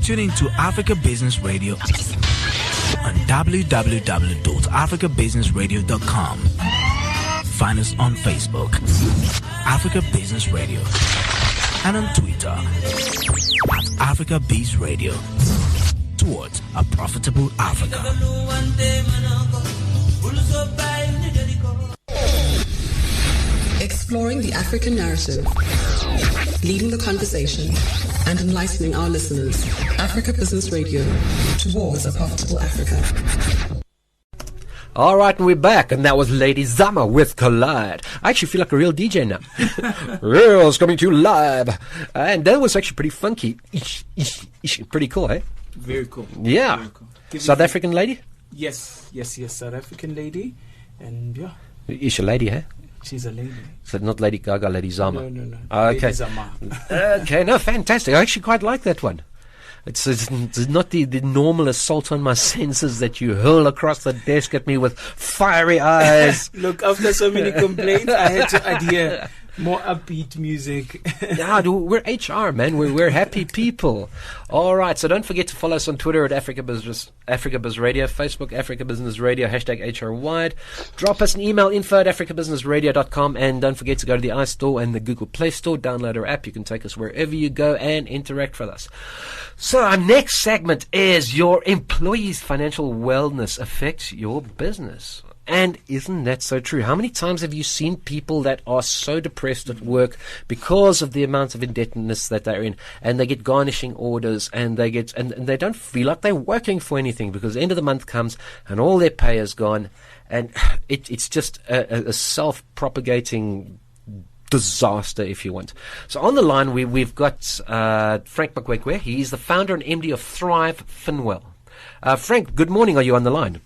Tune in to Africa Business Radio on www.africabusinessradio.com. Find us on Facebook, Africa Business Radio, and on Twitter at Africa Biz Radio. Towards a profitable Africa. Exploring the African narrative, leading the conversation, and enlightening our listeners. Africa Business Radio, towards a profitable Africa. All right, and we're back, and that was Lady Zama with Collide. I actually feel like a real DJ now. Reel's coming to you live. And that was actually pretty funky. Pretty cool, eh? Very cool. Yeah. Very cool. South African lady? Yes. South African lady. And yeah. Is she a lady, eh? She's a lady. So not Lady Gaga, Lady Zama? No. Okay. Lady Zama. Okay, no, fantastic. I actually quite like that one. It's not the normal assault on my senses that you hurl across the desk at me with fiery eyes. Look, after so many complaints, I had to adhere more upbeat music. Yeah, we're HR, man. We're happy people. All right, so don't forget to follow us on Twitter at Africa Biz Radio, Facebook Africa Business Radio, #HRWide. Drop us an email, info@africabusinessradio.com, and don't forget to go to the iStore and the Google Play Store. Download our app. You can take us wherever you go and interact with us. So our next segment is your employees' financial wellness affects your business. And isn't that so true? How many times have you seen people that are so depressed at work because of the amount of indebtedness that they're in, and they get garnishing orders, and they don't feel like they're working for anything because the end of the month comes and all their pay is gone, and it's just a self-propagating disaster, if you want. So on the line we've got Frank Magwegwe. He's the founder and MD of Thrive FinWell. Frank, good morning. Are you on the line?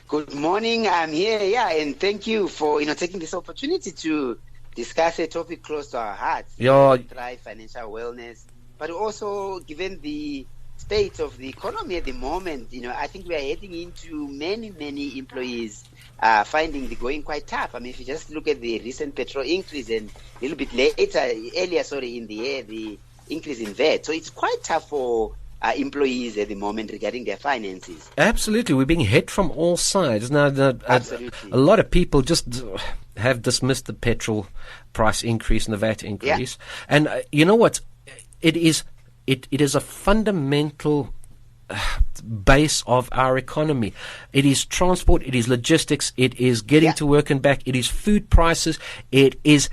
Good morning. I'm here, and thank you for taking this opportunity to discuss a topic close to our hearts. Thrive financial wellness, but also given the state of the economy at the moment, I think we are heading into many employees finding the going quite tough. I mean, if you just look at the recent petrol increase and a little bit earlier in the year, the increase in VAT, so it's quite tough for employees at the moment regarding their finances. Absolutely. We're being hit from all sides. Now, a lot of people just have dismissed the petrol price increase and the VAT increase. Yeah. And you know what? It is a fundamental base of our economy. It is transport, it is logistics, it is getting to work and back, it is food prices, it is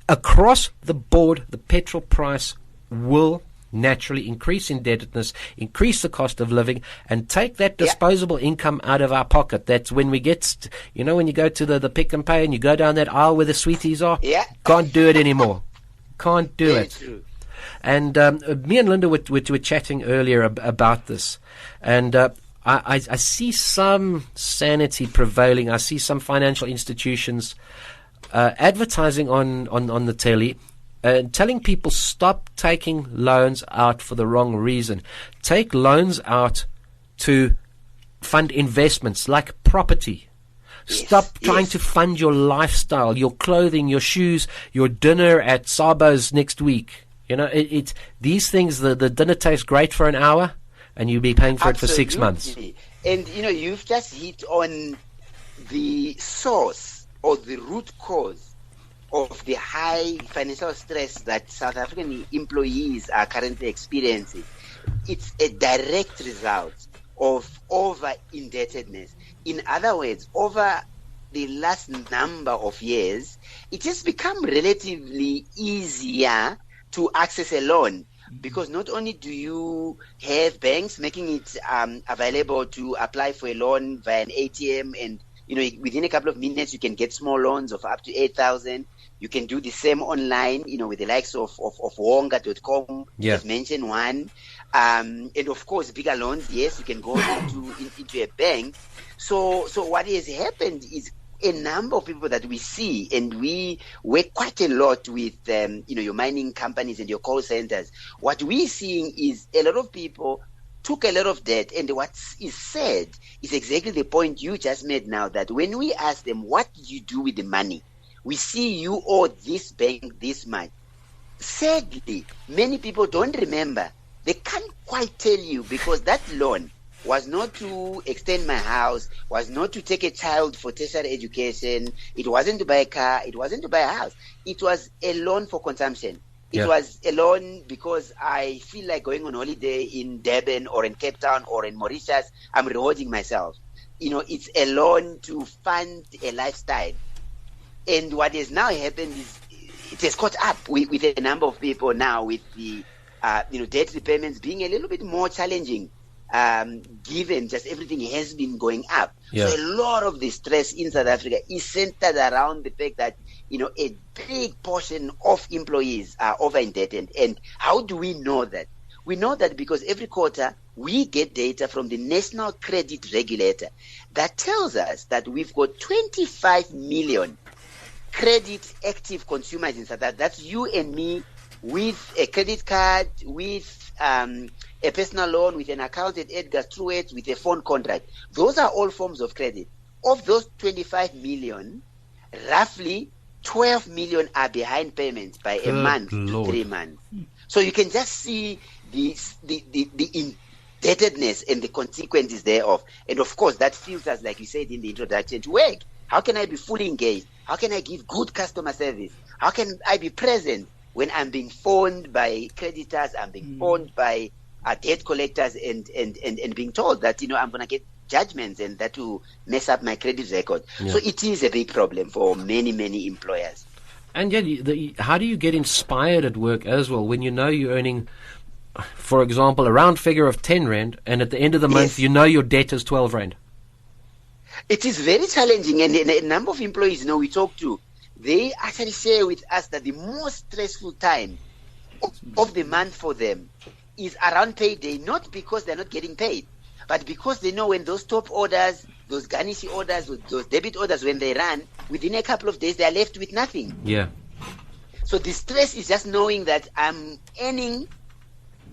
across the board. The petrol price will naturally increase indebtedness, increase the cost of living, and take that disposable income out of our pocket. That's when we get, when you go to the Pick and Pay and you go down that aisle where the sweeties are, can't do it anymore. Can't do it. True. And me and Linda were chatting earlier about this, and I see some sanity prevailing. I see some financial institutions advertising on the telly, telling people stop taking loans out for the wrong reason. Take loans out to fund investments like property. Stop trying to fund your lifestyle, your clothing, your shoes, your dinner at Sabo's next week. These things, the dinner tastes great for an hour and you'll be paying for it for 6 months. And, you've just hit on the source or the root cause of the high financial stress that South African employees are currently experiencing. It's a direct result of over-indebtedness. In other words, over the last number of years, it has become relatively easier to access a loan, because not only do you have banks making it available to apply for a loan via an ATM, and within a couple of minutes you can get small loans of up to 8,000. You can do the same online, with the likes of wonga.com, just mentioned one. And of course, bigger loans, yes, you can go into a bank. So what has happened is a number of people that we see, and we work quite a lot with, your mining companies and your call centers. What we're seeing is a lot of people took a lot of debt, and what is said is exactly the point you just made now, that when we ask them, what did you do with the money? We see you owe this bank this much. Sadly, many people don't remember. They can't quite tell you, because that loan was not to extend my house, was not to take a child for tertiary education. It wasn't to buy a car. It wasn't to buy a house. It was a loan for consumption. It was a loan because I feel like going on holiday in Durban or in Cape Town or in Mauritius. I'm rewarding myself. It's a loan to fund a lifestyle. And what has now happened is it has caught up with a number of people now, with the debt repayments being a little bit more challenging, given just everything has been going up. So a lot of the stress in South Africa is centered around the fact that a big portion of employees are over indebted. And how do we know that? We know that because every quarter we get data from the National Credit Regulator that tells us that we've got 25 million credit active consumers in South Africa. That's you and me, with a credit card, with a personal loan, with an account at Edgar Truett, with a phone contract. Those are all forms of credit. Of those 25 million, roughly 12 million are behind payments by a month to 3 months. So you can just see the indebtedness and the consequences thereof. And of course, that filters, like you said in the introduction, to work. How can I be fully engaged? How can I give good customer service? How can I be present when I'm being phoned by creditors, I'm being phoned by debt collectors, and being told that I'm going to get judgments and that will mess up my credit record. So it is a big problem for many employers. And how do you get inspired at work as well when you're earning, for example, a round figure of 10 Rand, and at the end of the month your debt is 12 Rand? It is very challenging, and a number of employees we talk to, they actually share with us that the most stressful time of the month for them is around payday, not because they're not getting paid, but because they know when those top orders, those garnishee orders, those debit orders, when they run, within a couple of days they are left with nothing. Yeah. So the stress is just knowing that I'm earning,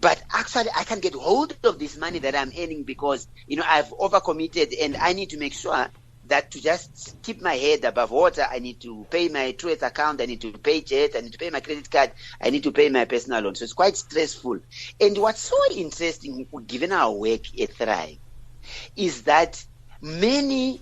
but actually I can't get hold of this money that I'm earning because I've overcommitted, and I need to make sure that to just keep my head above water, I need to pay my Truett account, I need to pay Jet, I need to pay my credit card, I need to pay my personal loan. So it's quite stressful. And what's so interesting, given our work at Thrive, is that many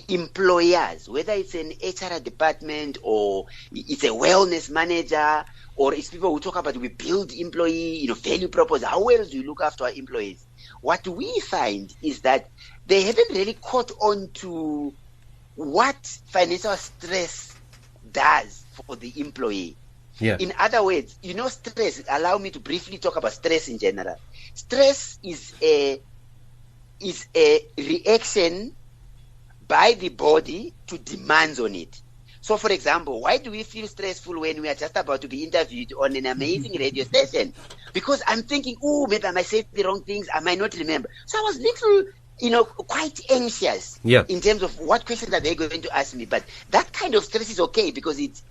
employers, whether it's an HR department or it's a wellness manager, or it's people who talk about we build employee, value proposal, how well do we look after our employees? What we find is that they haven't really caught on to what financial stress does for the employee. Yeah. In other words, stress, allow me to briefly talk about stress in general. Stress is a reaction by the body to demands on it. So, for example, why do we feel stressful when we are just about to be interviewed on an amazing radio station? Because I'm thinking, maybe I might say the wrong things, I might not remember. So I was quite anxious in terms of what questions are they going to ask me. But that kind of stress is okay because it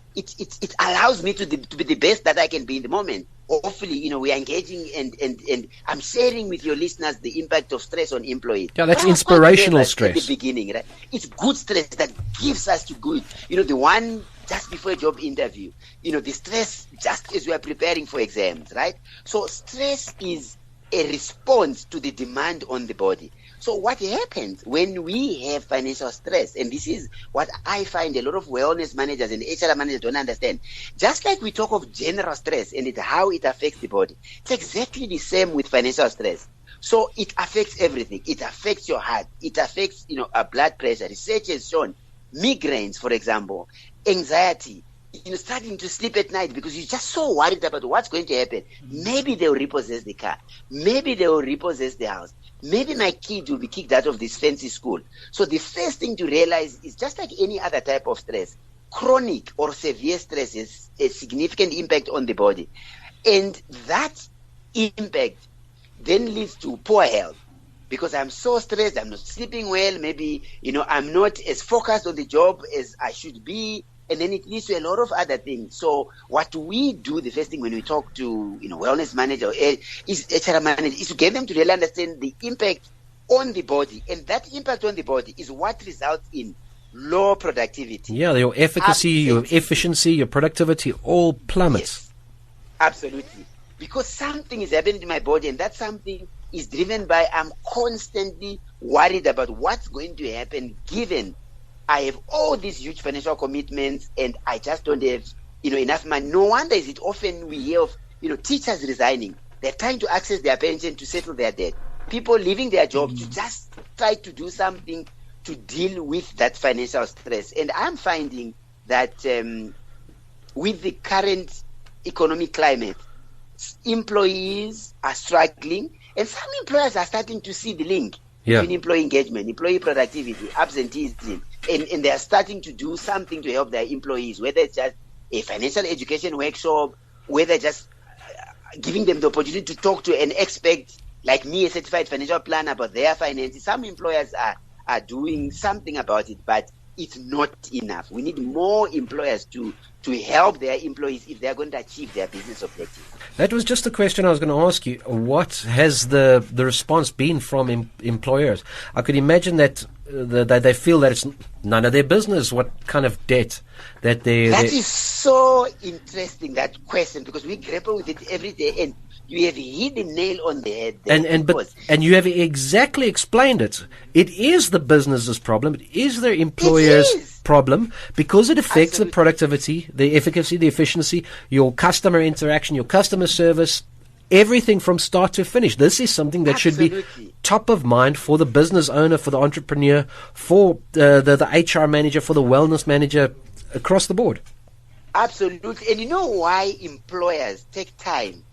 allows me to be the best that I can be in the moment. Hopefully, we are engaging and I'm sharing with your listeners the impact of stress on employees. Yeah, that's inspirational stress. At the beginning, right? It's good stress that gives us to good. The one just before a job interview, the stress just as we are preparing for exams, right? So stress is a response to the demand on the body. So what happens when we have financial stress, and this is what I find a lot of wellness managers and HR managers don't understand. Just like we talk of general stress and how it affects the body, it's exactly the same with financial stress. So it affects everything. It affects your heart. It affects, our blood pressure. Research has shown migraines, for example, anxiety, starting to sleep at night because you're just so worried about what's going to happen. Maybe they'll repossess the car. Maybe they will repossess the house. Maybe my kid will be kicked out of this fancy school. So the first thing to realize is just like any other type of stress, chronic or severe stress is a significant impact on the body. And that impact then leads to poor health. Because I'm so stressed, I'm not sleeping well, maybe, I'm not as focused on the job as I should be. And then it leads to a lot of other things. So what we do, the first thing when we talk to wellness manager or HR manager, is to get them to really understand the impact on the body. And that impact on the body is what results in low productivity. Yeah, your efficacy, your efficiency, your productivity all plummets. Yes, absolutely. because something is happening to my body, and that something is driven by I'm constantly worried about what's going to happen given I have all these huge financial commitments and I just don't have enough money. No wonder is it often we hear of teachers resigning. They're trying to access their pension to settle their debt. People leaving their jobs to just try to do something to deal with that financial stress. And I'm finding that with the current economic climate, employees are struggling, and some employers are starting to see the link between employee engagement, employee productivity, absenteeism, and they are starting to do something to help their employees, whether it's just a financial education workshop, whether just giving them the opportunity to talk to an expert like me, a certified financial planner, about their finances. Some employers are doing something about it, but it's not enough. We need more employers to help their employees if they're going to achieve their business objectives. That was just the question I was going to ask you. What has the response been from employers? I could imagine that they feel that it's none of their business what kind of debt that they... That is so interesting, that question, because we grapple with it every day, and you have hit the nail on the head there. And you have exactly explained it. It is the business's problem. It is their employer's problem, because it affects the productivity, the efficacy, the efficiency, your customer interaction, your customer service, everything from start to finish. This is something that should be top of mind for the business owner, for the entrepreneur, for the HR manager, for the wellness manager, across the board. Absolutely. And you know why employers take time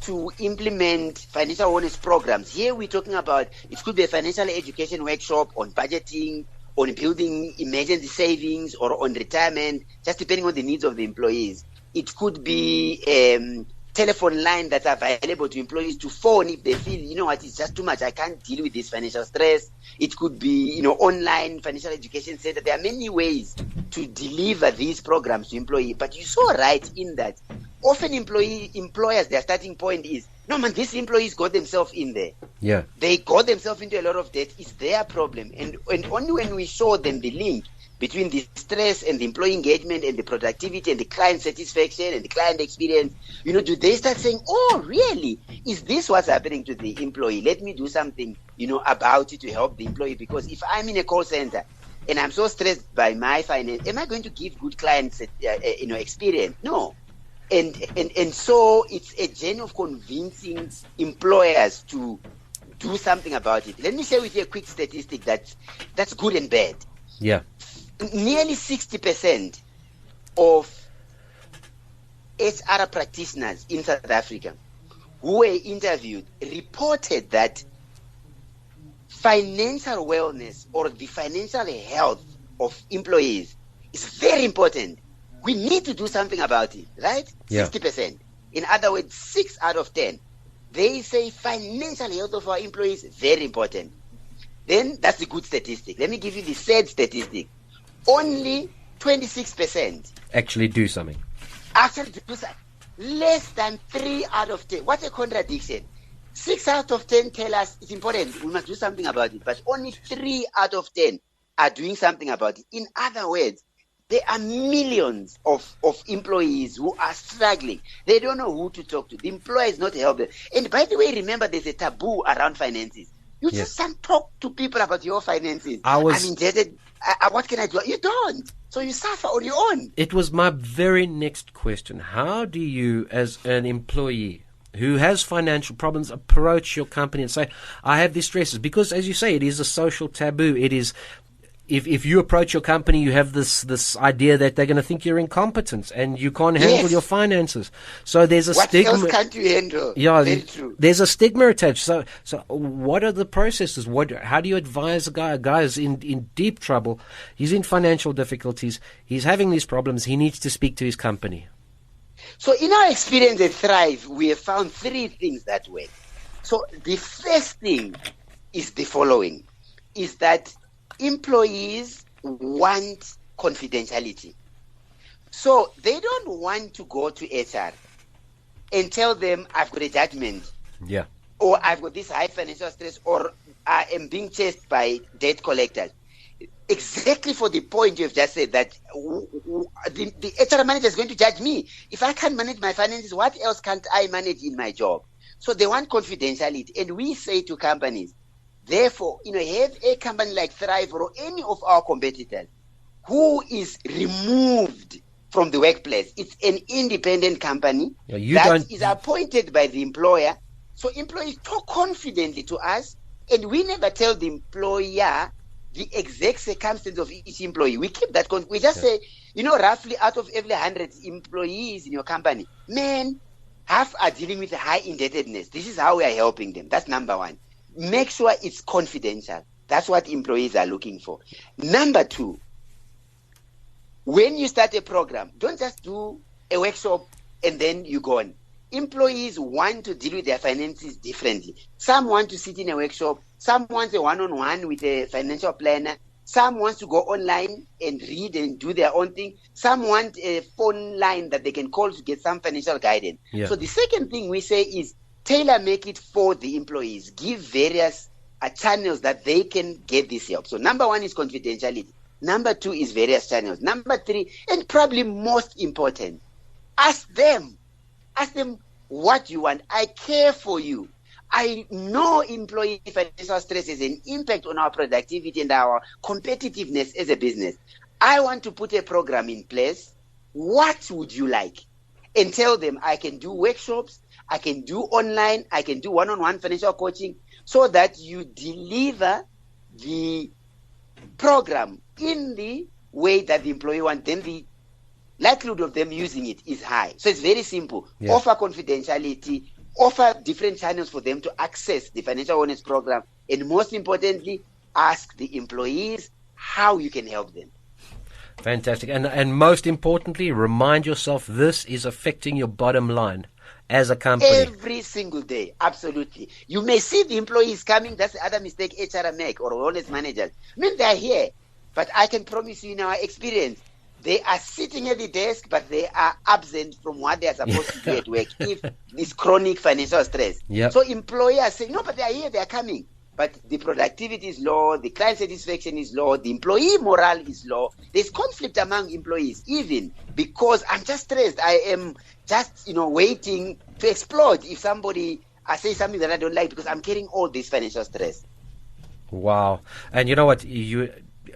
to implement financial wellness programs? Here we're talking about, it could be a financial education workshop on budgeting, on building emergency savings, or on retirement, just depending on the needs of the employees. It could be telephone line that's available to employees to phone if they feel, it's just too much, I can't deal with this financial stress. It could be, online financial education center. There are many ways to deliver these programs to employees. But you're so right in that often employers, their starting point is, no man, these employees got themselves in there. Yeah. They got themselves into a lot of debt. It's their problem. And only when we show them the link between the stress and the employee engagement and the productivity and the client satisfaction and the client experience, do they start saying, oh, really? Is this what's happening to the employee? Let me do something, about it to help the employee. Because if I'm in a call center and I'm so stressed by my finance, am I going to give good clients, experience? No. And so it's a journey of convincing employers to do something about it. Let me share with you a quick statistic that's good and bad. Yeah. Nearly 60% of HR practitioners in South Africa who were interviewed reported that financial wellness or the financial health of employees is very important. We need to do something about it, right? Yeah. 60%. In other words, 6 out of 10. They say financial health of our employees is very important. Then that's a good statistic. Let me give you the sad statistic. Only 26% actually do something. Actually do something. Less than 3 out of 10. What a contradiction. 6 out of 10 tell us it's important, we must do something about it. But only 3 out of 10 are doing something about it. In other words, there are millions of employees who are struggling. They don't know who to talk to. The employer is not helping. And by the way, remember, there's a taboo around finances. You just can't talk to people about your finances. I'm indebted. What can I do? You don't. So you suffer on your own. It was my very next question. How do you, as an employee who has financial problems, approach your company and say, I have these stresses? Because, as you say, it is a social taboo. It is... If you approach your company, you have this idea that they're going to think you're incompetent and you can't handle your finances. So there's a stigma. What else can't you handle? Yeah, very true. There's a stigma attached. So what are the processes? How do you advise a guy who's in deep trouble? He's in financial difficulties. He's having these problems. He needs to speak to his company. So in our experience at Thrive, we have found 3 things that way. So the first thing is the following, is that employees want confidentiality. So they don't want to go to HR and tell them, I've got a judgment. Yeah. Or I've got this high financial stress, or I am being chased by debt collectors. exactly for the point you've just said, that the HR manager is going to judge me. If I can't manage my finances, what else can't I manage in my job? So they want confidentiality. And we say to companies, therefore, have a company like Thrive or any of our competitors who is removed from the workplace. It's an independent company that is appointed by the employer. So employees talk confidently to us, and we never tell the employer the exact circumstance of each employee. We keep that. We just say, roughly out of every 100 employees in your company, half are dealing with high indebtedness. This is how we are helping them. That's number one. Make sure it's confidential. That's what employees are looking for. Number two, when you start a program, don't just do a workshop and then you go on. Employees want to deal with their finances differently. Some want to sit in a workshop. Some want a one-on-one with a financial planner. Some want to go online and read and do their own thing. Some want a phone line that they can call to get some financial guidance. Yeah. So the second thing we say is tailor-make it for the employees. Give various channels that they can get this help. So number one is confidentiality. Number two is various channels. Number three, and probably most important, ask them what you want. I care for you. I know employee financial stress has an impact on our productivity and our competitiveness as a business. I want to put a program in place. What would you like? And tell them I can do workshops, I can do online, I can do one-on-one financial coaching, so that you deliver the program in the way that the employee wants. Then the likelihood of them using it is high. So it's very simple. Yeah. Offer confidentiality, offer different channels for them to access the financial wellness program, and most importantly, ask the employees how you can help them. Fantastic. And most importantly, remind yourself this is affecting your bottom line as a company. Every single day. Absolutely. You may see the employees coming. That's the other mistake HR make, or wellness managers. They're here. But I can promise you in our experience, they are sitting at the desk, but they are absent from what they are supposed to do at work. If this chronic financial stress. Yep. So employers say, no, but they are here, they are coming. But the productivity is low, the client satisfaction is low, the employee morale is low. There's conflict among employees, even because I'm just stressed. I am just, waiting to explode if somebody says something that I don't like, because I'm carrying all this financial stress. Wow. And you know what?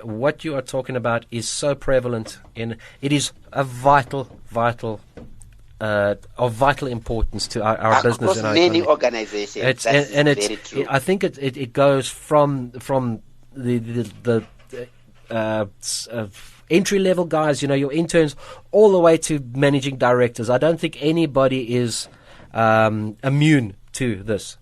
What you are talking about is so prevalent it is a vital of vital importance to our business and our many economy. Organizations. Very true. I think it goes from the entry level guys, your interns, all the way to managing directors. I don't think anybody is immune to this.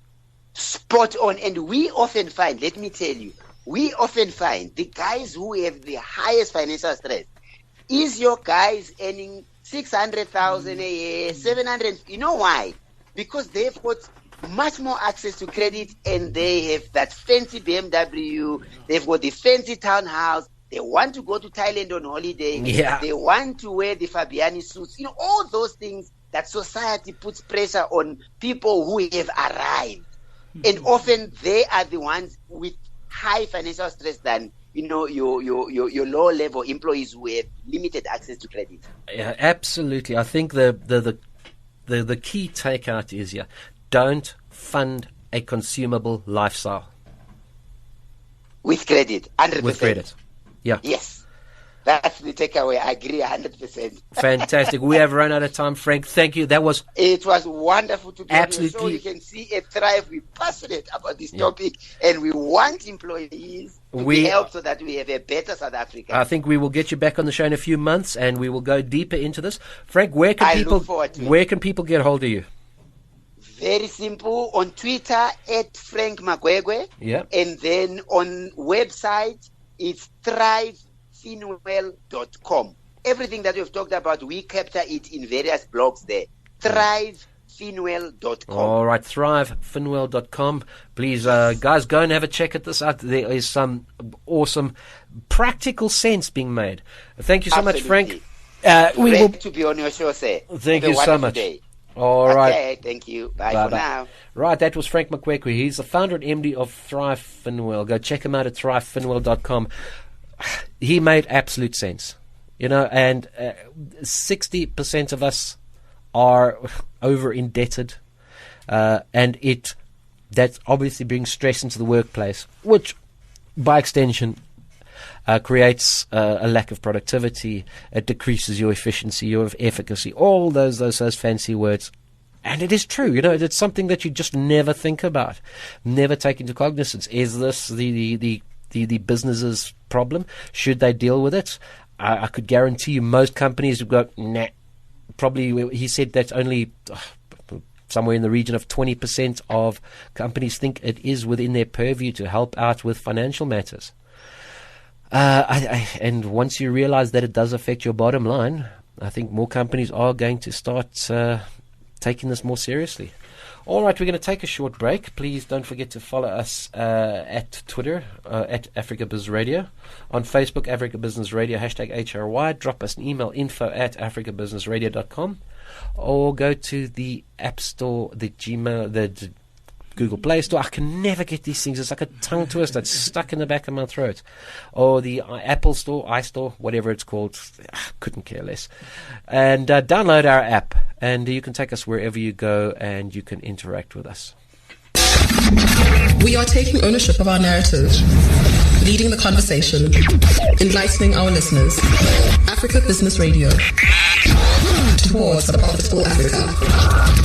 Spot on. And we often find, let me tell you, the guys who have the highest financial stress is your guys earning 600,000 a year, 700. You know why? Because they've got much more access to credit, and they have that fancy BMW. They've got the fancy townhouse. They want to go to Thailand on holiday. Yeah. They want to wear the Fabiani suits. All those things that society puts pressure on people who have arrived. And often they are the ones with high financial stress than your low level employees who have limited access to credit. Yeah, absolutely. I think the key takeout is don't fund a consumable lifestyle with credit. 100%. With credit. Yeah. Yes. That's the takeaway. I agree 100%. Fantastic. We have run out of time, Frank. Thank you. It was wonderful to be absolutely. On your show. You can see at Thrive, we're passionate about this topic, and we want employees to be helped so that we have a better South Africa. I think we will get you back on the show in a few months, and we will go deeper into this. Frank, where can people get hold of you? Very simple. On Twitter at Frank Magwegwe. Yeah. And then on website, it's FinWell.com. Everything that we've talked about, we capture it in various blogs there. FinWell.com. All right, FinWell.com. Please, guys, go and have a check at this out. There is some awesome practical sense being made. Thank you so much, Frank. Great to be on your show, sir. Thank you so much. Day. All right. Okay, thank you. Bye for now. Right, that was Frank Magwegwe. He's the founder and MD of Thrive FinWell. Go check him out at thrivefinwell.com. he made absolute sense. And 60% of us are over indebted, and that obviously brings stress into the workplace, which by extension creates a lack of productivity. It decreases your efficiency, your efficacy, all those fancy words. And it is true, it's something that you just never think about, never take into cognizance. Is this the business's problem? Should they deal with it? I could guarantee you most companies have got, nah. Probably, he said that only somewhere in the region of 20% of companies think it is within their purview to help out with financial matters. And once you realize that it does affect your bottom line, I think more companies are going to start taking this more seriously. All right, we're going to take a short break. Please don't forget to follow us at Twitter, at Africa Business Radio. On Facebook, Africa Business Radio, #HRY. Drop us an email, info@africabusinessradio.com. Or go to the App Store, the Gmail, the Google Play Store. I can never get these things. It's like a tongue twist that's stuck in the back of my throat. Or the Apple Store, iStore, whatever it's called. Couldn't care less. And download our app. And you can take us wherever you go, and you can interact with us. We are taking ownership of our narrative, leading the conversation, enlightening our listeners. Africa Business Radio. Towards a profitable Africa.